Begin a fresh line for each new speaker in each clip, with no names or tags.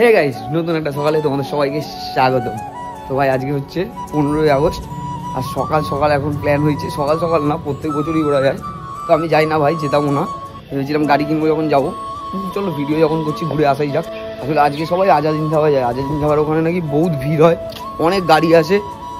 Hey guys, নতুন একটা সকালে তোমাদের সবাইকে স্বাগতম। তো ভাই আজকে হচ্ছে 15ই আগস্ট আর সকাল সকাল এখন প্ল্যান হয়েছে, সকাল সকাল না প্রত্যেক বছরই ঘোরা যায়, তো আমি যাই না ভাই, যেতামও না, ভেবেছিলাম গাড়ি কিনবো যখন যাবো, চলো ভিডিও যখন করছি ঘুরে আসাই যাক। আসলে আজকে সবাই আজাদিন ধাবা যায়, আজাদিন ধাবার ওখানে নাকি বহুত ভিড় হয়, অনেক গাড়ি আসে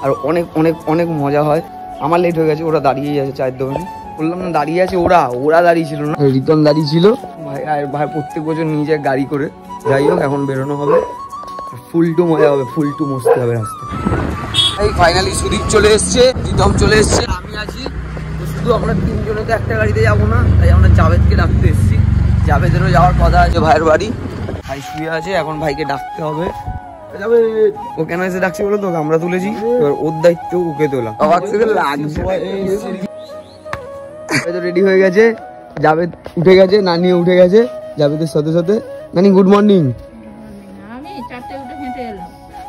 আর অনেক অনেক অনেক মজা হয়। আমার লেট হয়ে গেছে, ওরা দাঁড়িয়েই আছে চায়ের দোকানে, বললাম না দাঁড়িয়ে আছে, ওরা দাঁড়িয়ে ছিল না, রিতম দাঁড়িয়ে ছিল। ভাই ভাই প্রত্যেক বছর নিয়ে যায় গাড়ি করে। যাই হোক এখন বেরোনো হবে, ফুল টু মজা হবে, ফুল টু মস্তি হবে রাস্তায়। এই ফাইনালি সুদীপ চলে এসছে, রিতম চলে এসছে, আমি আছি। তো শুধু আমরা তিনজনে তো একটা গাড়িতে যাবো না, তাই আমরা জাভেদকে ডাকতে এসেছি। জাভেদেরও যাওয়ার কথা আছে, ভাইয়ের বাড়ি। ভাই শুয়ে আছে, এখন ভাইকে ডাকতে হবে। ও কেন এসে ডাকছে বলো তো, আমরা তুলেছি, এবার ওর দায়িত্ব ওকে তোলা। রেডি হয়ে গেছে, জাভেদ উঠে গেছে, নানিও উঠে গেছে জাভেদের সাথে সাথে। নানি গুড মর্নিং।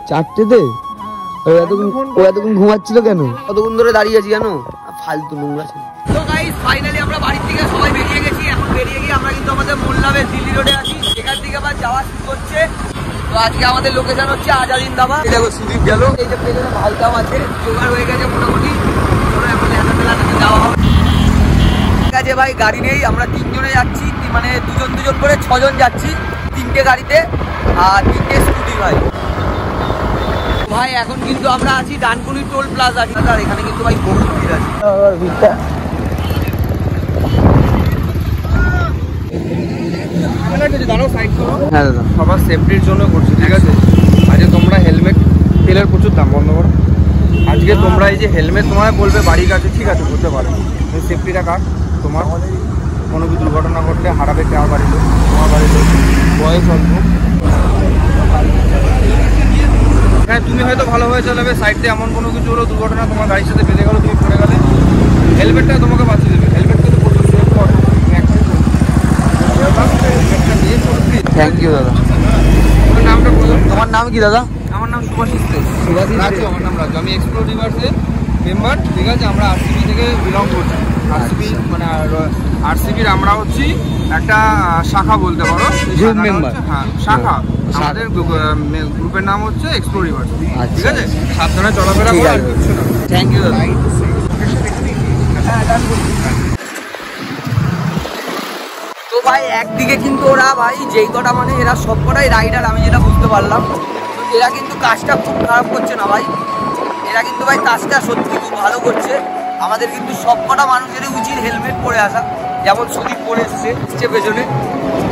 চারটেতে? ও এতক্ষণ ঘুমাচ্ছিল কেন? কতক্ষণ ধরে দাঁড়িয়ে আছি জানো? ফালতু নোংরা ছিল। তো গাইস ফাইনালি আমরা বাড়ির থেকে সবাই বেরিয়ে গেছি। এখন বেরিয়ে গিয়ে আমরা কিন্তু আমাদের মোল্লাবের দিল্লি রোডে আছি, সেখান থেকে আবার যাওয়া শুরু করছে। তো আজকে আমাদের লোকেশন হচ্ছে আজাদিন ধাবা। দেখো সুদীপ গেল, এই যে পেছনে ভালটাও আছে, জোগাড় হয়ে গেছে মোটামুটি। চলো এখন যাওয়া হবে। ঠিক আছে ভাই, গাড়ি নেই, আমরা তিনজনে যাচ্ছি, মানে দুজন করে 6 জন যাচ্ছি, 3টে গাড়িতে আর 3টে স্কুটি। ভাই এখন কিন্তু আমরা আছি ডানকুনি টোল প্লাজা, আর এখানে কিন্তু ভাই বহুত ভিড় আছে। হ্যাঁ দাদা,
সবার সেফটির জন্য করছি, ঠিক আছে? আজকে তোমরা হেলমেট, তেলের প্রচুর দাম, বন্ধ করো। আজকে তোমরা এই যে হেলমেট তোমায় বলবে বাড়ির কাছে, ঠিক আছে করতে পারো, সেফটিটা কাজ। তোমার কোনো কিছু দুর্ঘটনা ঘটলে হারাবে কে? আমার বাড়ির লোক, তোমার বাড়ির লোক, বয়স অল্প। হ্যাঁ তুমি হয়তো ভালো হয়ে চালাবে, সাইড দিয়ে এমন কোনো কিছু হলো, দুর্ঘটনা তোমার গাড়ির সাথে বেঁধে গেলো, তুমি পড়ে গেলে, হেলমেটটা তোমাকে বাঁচিয়ে দেবে। হেলমেট কিন্তু প্রচুর সেফ করো।
থ্যাংক ইউ দাদা।
নামটা বলুন।
তোমার নাম কি দাদা?
আমার নাম সুভাষিস। রাজু, আমার নাম রাজু। আমি এক্সপ্লোর রিভার্সের মেম্বার, ঠিক আছে? আমরা আরসিবি থেকে বিলং করছি। আরসিবি মানে আরসিবির আমরা হচ্ছি একটা শাখা বলতে পারো,
গ্রুপ মেম্বার।
হ্যাঁ শাখা। আমাদের গ্রুপের নাম হচ্ছে এক্সপ্লোর রিভার্স, ঠিক আছে? সাবধানে চলাফেরা করো, আর কিছু না।
থ্যাংক ইউ দাদা। তো ভাই একদিকে কিন্তু ওরা ভাই যেই কটা, মানে এরা সব কটাই রাইডার, আমি যেটা বুঝতে পারলাম, এরা কিন্তু কাজটা খুব খারাপ করছে না ভাই, এরা কিন্তু ভাই কাজটা সত্যি খুব ভালো করছে। আমাদের কিন্তু সব কটা মানুষেরই উচিত হেলমেট পরে আসা, যেমন সুদীপ পরে এসছে পেছনে।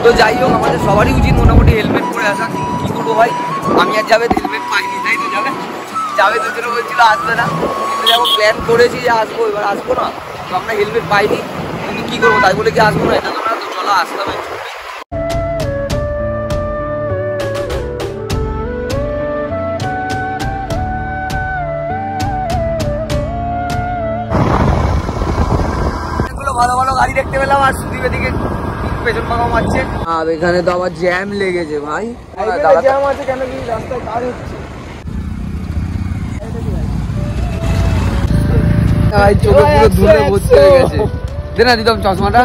তো যাই হোক আমাদের সবারই উচিত মোটামুটি হেলমেট পরে আসা, কিন্তু কী করবো ভাই, আমি আর জাভেদ হেলমেট পাইনি, তাই তো জাভেদ দুজনে বলছিল আসবে না, কিন্তু যখন প্ল্যান করেছি যে আসবো, এবার আসবো না, তো আমরা হেলমেট পাইনি, কিন্তু কী করবো, তাই বলে কি আসবো না? এটা তো আমরা তো চলা আসতাম। ভালো ভালো গাড়ি দেখতে পেলাম, আর সুদীপ এদিকে পেছন পাকা মারছে। আর এখানে তো আবার জ্যাম লেগেছে ভাই।
জ্যাম আছে কেন? কি রাস্তায় কাজ হচ্ছে?
চোখে পুরো ধুলে ভর্তি হয়ে গেছে। দে না দিতাম চশমাটা,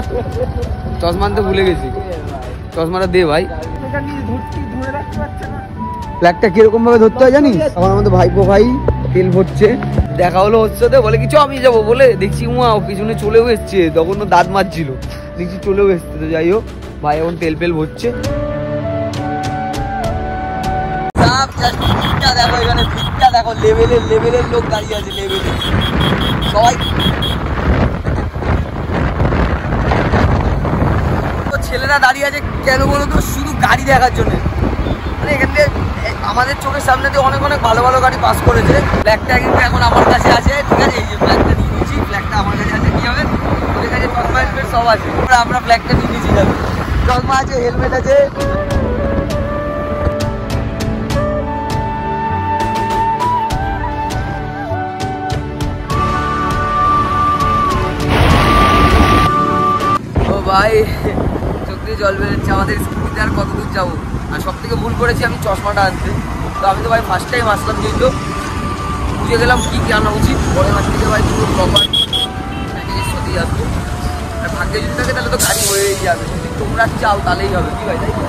চশমা আনতে ভুলে গেছি, চশমাটা দে ভাই। ফ্ল্যাগটা কিরকম ভাবে ধরতে হয় জানিস? এখন আমাদের ভাইপো ভাই তেল ভরছে, দেখা হলো ওর সাথে, বলে কিছু আমি যাবো বলে, দেখছি ও পিছনে চলেও এসছে, তখন তো দাঁত মারছিল, দেখছি চলেও এসছে। তো যাই হোক ভাই এখন তেল ভরছে। দেখো এখানে ভিড়টা দেখো, লেভেলের লোক দাঁড়িয়ে আছে, লেভেলের সবাই। তো ছেলেরা দাঁড়িয়ে আছে কেন বলো তো? শুধু গাড়ি দেখার জন্য। মানে এখান থেকে আমাদের চোখের সামনে দিয়ে অনেক ভালো ভালো গাড়ি পাস করেছে। ফ্ল্যাগটা কিন্তু এখন আমার কাছে আছে, ঠিক আছে? এই যে ফ্ল্যাগটা নিয়ে নিয়েছি, ফ্ল্যাগটা আমার কাছে আছে। কি হবে, ওদের কাছে চশমা হেলমেট সব আছে, আমরা ফ্ল্যাগটা নিয়ে নিয়েছি, যাবে চশমা আছে, হেলমেট আছে। ও ভাই চোখ দিয়ে জল বেরোচ্ছে, আমাদের স্কুটিতে আর কত দূর যাবো। আর সব থেকে ভুল করেছি আমি চশমাটা আনতে। তো আমি তো ভাই ফার্স্ট টাইম আসলাম, যেহেতু বুঝে গেলাম কি আনা উচিত। পরের মাস থেকে ভাই পুরো প্রপার সত্যি আসবো। আর ভাগ্যে যদি থাকে তাহলে তো গাড়ি হয়েই যাবে, যদি তোমরা চাও তাহলেই হবে। কি ভাই, তাই তো?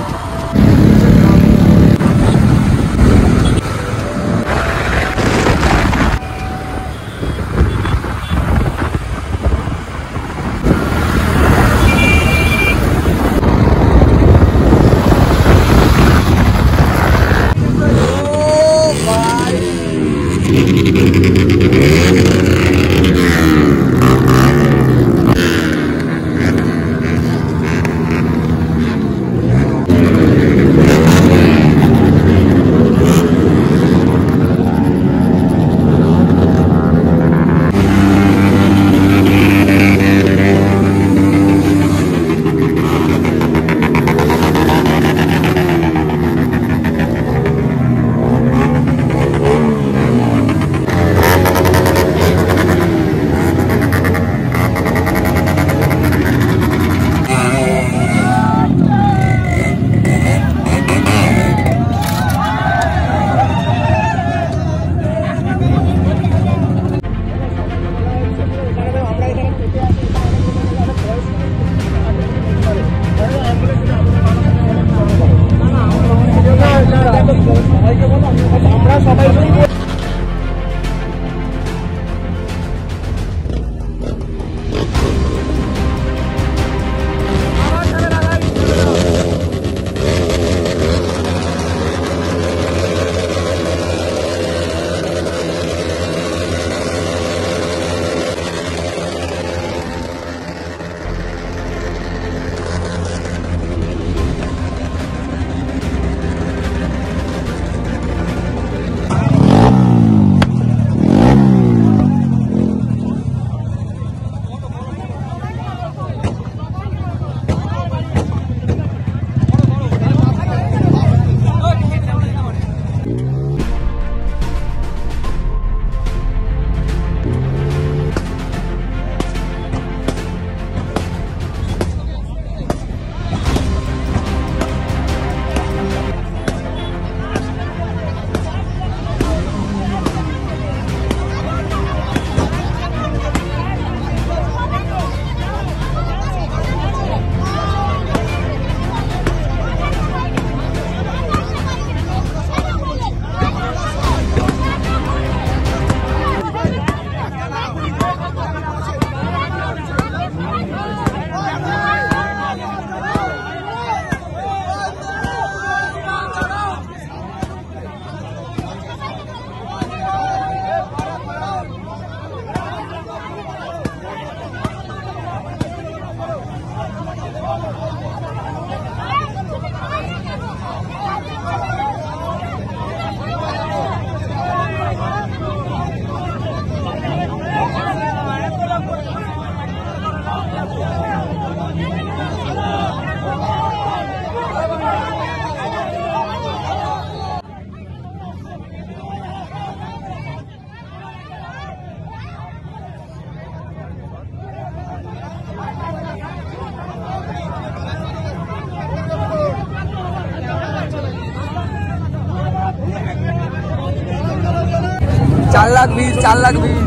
4 লাখ ভিড়, 4 লাখ ভিড়।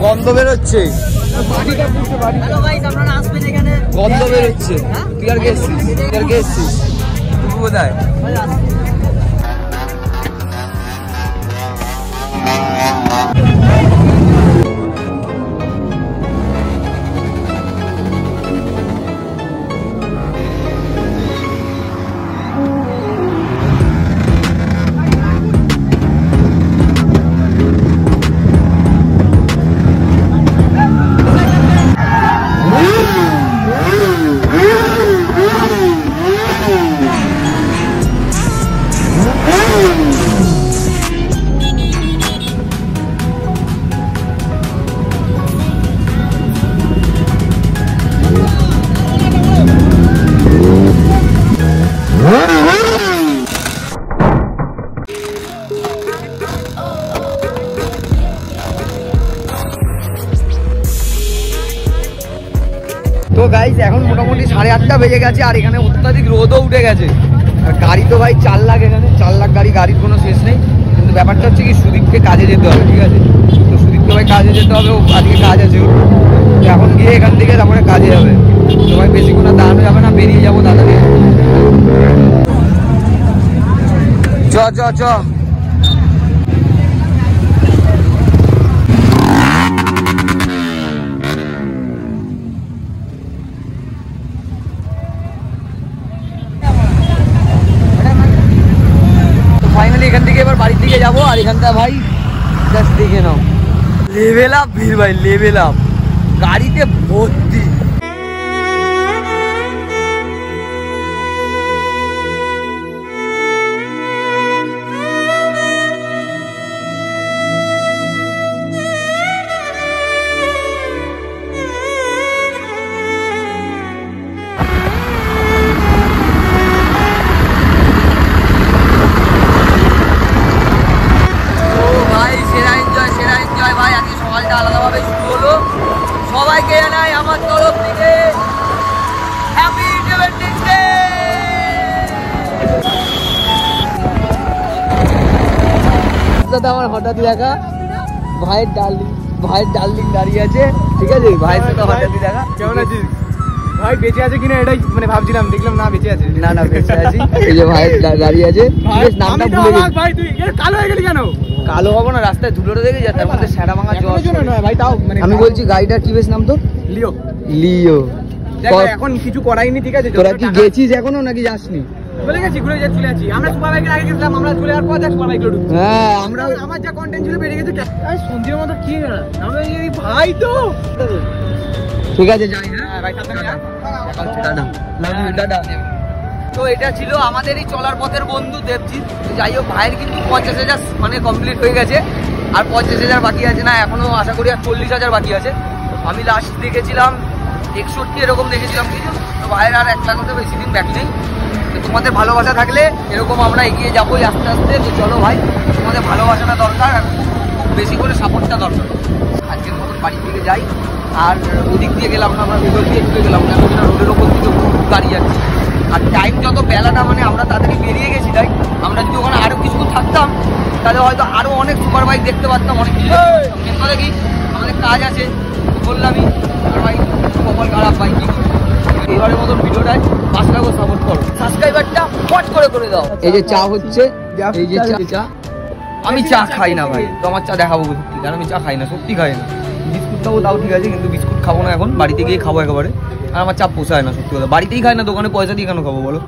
গন্ধ বেরোচ্ছে, গন্ধ বেরোচ্ছে। তুই আর কে এসছিস? তুই আর কে এসছিস? তুই কোথায়? তো গাইস এখন মোটামুটি 8:30 বেজে গেছে আর এখানে অত্যাধিক রোদও উঠে গেছে। আর গাড়ি তো ভাই 4 লাখ, এখানে 4 লাখ গাড়ি, গাড়ির কোনো শেষ নেই। কিন্তু ব্যাপারটা হচ্ছে কি সুদীপকে কাজে যেতে হবে, ঠিক আছে? তো সুদীপকে ভাই কাজে যেতে হবে, ও আজকে কাজ আছে ওর। তো এখন গিয়ে এখান থেকে তারপরে কাজে যাবে। তো ভাই বেশিক্ষণ আর দাঁড়ানো যাবে না, বেরিয়ে যাবো তাড়াতাড়ি। চ চ চ। ফাইনালি এখান থেকে এবার বাড়ির দিকে যাবো। আর এখানটা ভাই জাস্ট দেখে নাও, লেভেল আপ ভিড় ভাই, লেভেল আপ, গাড়িতে ভর্তি। আলাদাভাবে শুরু হলো। সবাইকে জানাই আমার তরফ থেকে হ্যাপি ইন্ডিপেন্ডেন্স ডে। আমার হঠাৎই দেখা ভাইয়ের ডার্লিং দাঁড়িয়ে আছে, ঠিক আছে? ভাইয়ের সাথে হঠাৎই দেখা।
কেমন আছিস ভাই? বেঁচে আছে কিনা এটাই মানে ভাবছিলাম, দেখলাম না বেঁচে আছে।
না না বেঁচে আছি। এই যে ভাই দাঁড়িয়ে আছে, নামটা ভুলে গেছি।
ভাই তুই কালো হয়ে গেলি কেন?
কালো হবো না, রাস্তায় ধুলোটা দেখে যাচ্ছে, তার মধ্যে সেরা ভাঙা জল।
ভাই তাও মানে
আমি বলছি গাড়িটার কি বেশ নাম তো?
লিও।
লিও।
এখন কিছু করাইনি, ঠিক আছে?
তোরা কি গেছিস এখনো নাকি যাসনি?
চলে গেছি, ঘুরে চলে যাচ্ছি। আমরা সুপার বাইকের আগে গেছিলাম, আমরা চলে যাওয়ার পর সুপার বাইকে ঢুকছি।
হ্যাঁ
আমরা আমার যা কন্টেন্ট ছিল বেরিয়ে গেছে। সন্ধ্যের মতো কি আমরা ভাই তো
ঠিক আছে যাই। হ্যাঁ
ভাই
টাটা। তো এটা ছিল আমাদেরই চলার পথের বন্ধু দেবজিৎ। যাই হোক ভাইয়ের কিন্তু 50,000 মানে কমপ্লিট হয়ে গেছে, আর 50,000 বাকি আছে না, এখনো আশা করি আর 40,000 বাকি আছে। আমি লাস্ট দেখেছিলাম 61 এরকম দেখেছিলাম কিছু। তো ভাইয়ের আর 1 লাখ হতে বেশি দিন বাকি নেই। তো তোমাদের ভালোবাসা থাকলে এরকম আমরা এগিয়ে যাবোই আস্তে আস্তে। তো চলো ভাই, তোমাদের ভালোবাসাটা দরকার, খুব বেশি করে সাপোর্টটা দরকার। আজকের মতন বাড়ির দিকে যাই। আর ওদিক দিয়ে গেলাম না, আমরা ভেতর দিয়ে ঢুকে গেলাম না, রোডের ওপর থেকে গাড়ি যাচ্ছে। আর টাইম যত বেলাটা মানে আমরা তাড়াতাড়ি বেরিয়ে গেছি, তাই আমরা যদি ওখানে আরও কিছুক্ষণ থাকতাম তাহলে হয়তো আরও অনেক সুপার বাইক দেখতে পারতাম, অনেক কিছু মেন কথা কি আমাদের কাজ আছে বললামই। আর ভাই কপাল খারাপ ভাই, কি করবো। এবারের মতন ভিডিওটায় 5 লাখ সাপোর্ট করো, সাবস্ক্রাইবারটা হট করে দাও। এই যে চা হচ্ছে, এই যে চা আমি চা খাই না ভাই, তো আমার চা দেখাবো সত্যি, কারণ আমি চা খাই না, সত্যি খাই না। বিস্কুট খাবো তাও ঠিক আছে, কিন্তু বিস্কুট খাবো না এখন, বাড়িতে গিয়ে খাবো একেবারে। আর আমার চা পোষায় না সত্যি কথা, বাড়িতেই খাই না, দোকানে পয়সা দিয়ে কেন খাবো বলো?